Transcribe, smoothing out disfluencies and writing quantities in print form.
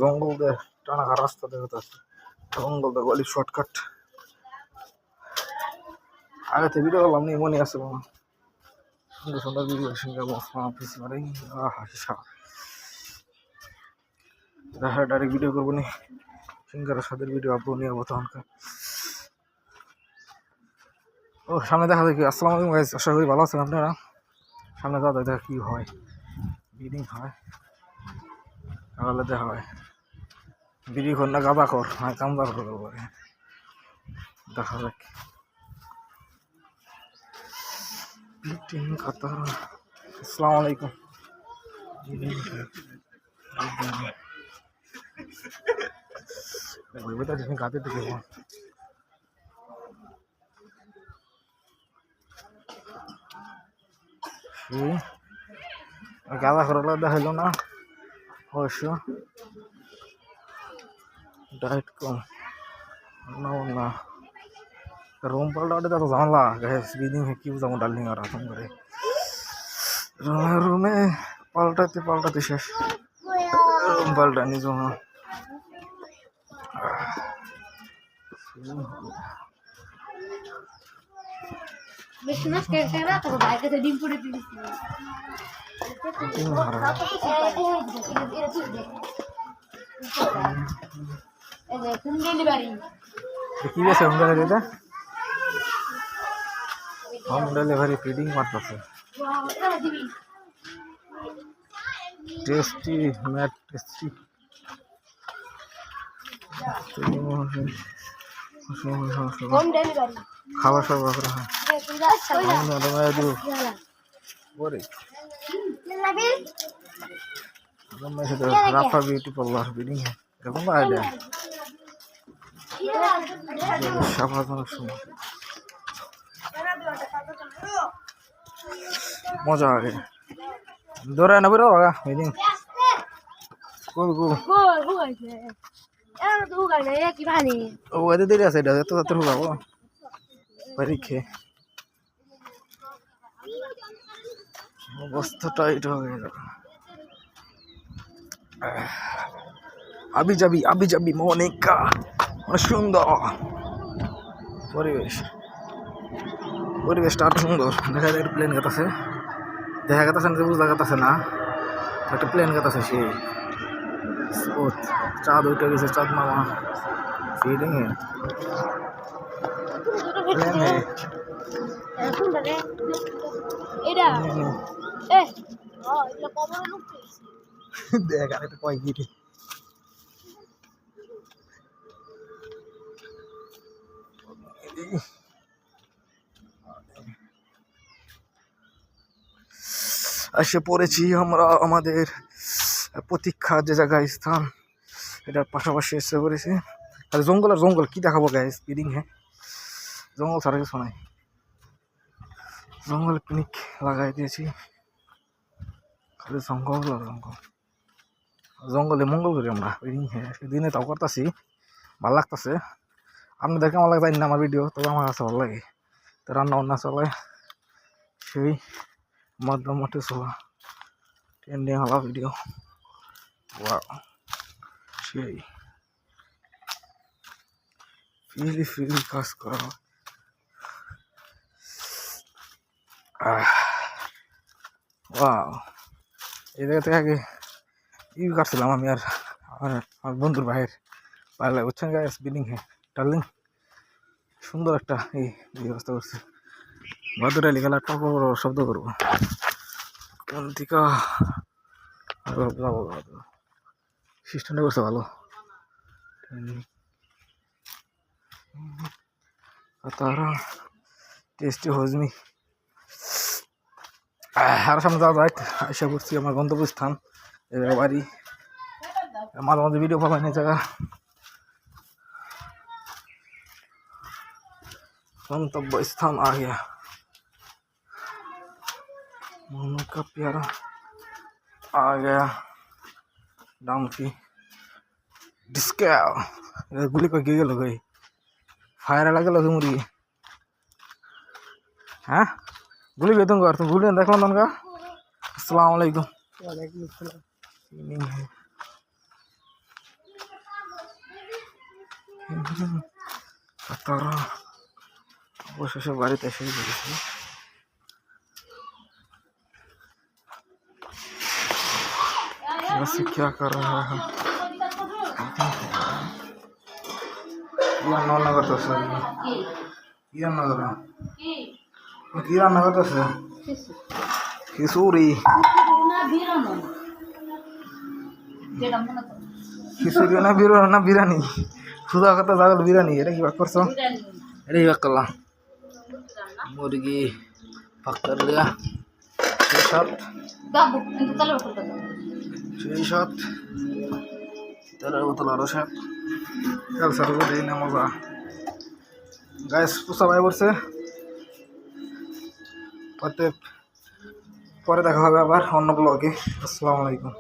জঙ্গল দিয়ে টানা রাস্তা দেখতে আছে, জঙ্গল দিয়ে গলি শর্টকাট। আগে থেকে ভিডিও করলাম নি মনে আছে বাবা, সুন্দর সুন্দর ভিডিও সঙ্গে অফিস মারে হাসা দেখা ডাইরেক্ট ভিডিও করবো নি, সিঙ্গারের সাথে ভিডিও আপলোড নিয়ে তখনকার। ও সামনে দেখা দেখি। আসসালামু আলাইকুম গাইস, আশা করি ভালো আছেন আপনারা। সামনে যাওয়া দেখা কি হয়, ব্রিডিং হয় তাহলে দেখা হয়। বিড়ি কর না গাঁদা কর, হ্যাঁ কামদা কর বলে দেখা যাক। আসসালামু আলাইকুম। গাতে থেকে গাঁদা করালে দেখাইল না অবশ্য, ডায়েট কম না রুম পাল্টা তো জানলা গ্যাস ব্রিদিং কি বুঝাবো ডার্লিং আর আতম করে রুমে পাল্টাতে শেষ। রুম পাল্টা নিজ কি আছে হোম ডেলিভারিটা, হোম ডেলিভারি ফিডিং মারতেছে। টেস্টি ম্যাট টেস্টি খাবার সরবরাহ করা হয়। রাফা বিউটি পার্লার ব্রিডিং এরকম আইডিয়া সাফানোর সময় মজা আগে ধরে না বেরো ব্রিডিং ও এদের দেরি আছে, এটা এত তাড়াতাড়ি হুগাবো পরীক্ষে অবস্থা টাইট হয়ে গেল। আবি যাবি মনিকা, অনেক সুন্দর পরিবেশটা আরো সুন্দর। দেখা যায় প্লেন গাতাছে, দেখা গেছে না বুঝা গেছে না, একটা প্লেন গাতাছে সেই চাঁদ উঠে গেছে, চাঁদ মামা ফিডিং দেখ আর একটা কয় গিয়ে এসে পড়েছি আমরা আমাদের প্রতীক্ষার যে জায়গায় স্থান, এটার পাশাপাশি এসে পড়েছি। আর জঙ্গল আর জঙ্গল কি দেখাবো গাইস, স্পিডিং হ্যাঁ জঙ্গল ছাড়া কিছু নাই, জঙ্গল পিকনিক লাগাই দিয়েছি, খালি জঙ্গল আর জঙ্গলে মঙ্গল করি আমরা স্পিডিং হ্যাঁ দিনে তাও করতেছি, ভালো লাগতেছে। আপনাদেরকে আমার লাগে জানি না আমার ভিডিও, তবে আমার কাছে ভালো লাগে। তো রান্না বান্না চলে সেই মোটামুটি চলা ট্রেন্ডিং হওয়া ভিডিও সেই ফ্রিলি কাজ করা। এই জায়গা থেকে আগে কাটছিলাম আমি আর আমার বন্ধুর ভাইয়ের পারলে বুঝছেন গায়ে স্পিডিং হ্যাঁ ডার্লিং সুন্দর একটা এই ব্যবস্থা করছে। ভাদুরা লিখালে একটা বড় শব্দ করবো কোন দিকে যাবো, সিস্টেমটা করছে ভালো। তারা টেস্টি হজমি আর সামনে যাওয়া যায়। আশা করছি আমার গন্তব্যস্থান বাড়ি, মাঝে মাঝে ভিডিও পাবেন এই জায়গা गंतव्य स्थान आ गया। मोनू का प्यारा आ गया डांकी डिस्का गुली को गिर गई फायर लगे लगे मुर्गी हाँ गुली बेतन कर तुम गुली देख लो का। अस्सलाम वालेकुम। তারা অবশেষে বাড়িতে এসে গেছি। क्या कर रहा है কি রান্না করতেছে কি রান্না করে কি রান্না করতেছে খিচুড়ি খিচুড়ি না বিরিয়ানি না বিরিয়ানি সুদা কথা জাগল বিরিয়ানি এটা কি ভাগ করছো এটা কি ভাগ করলাম মুরগি ভাগ कर लिया সেই সাত তেলের বোতল আরো সাত কাল সারবো দিই না মজা গাইস পুষা ভাই বলছে পরে দেখা হবে আবার অন্য ব্লগে। আসসালামু আলাইকুম।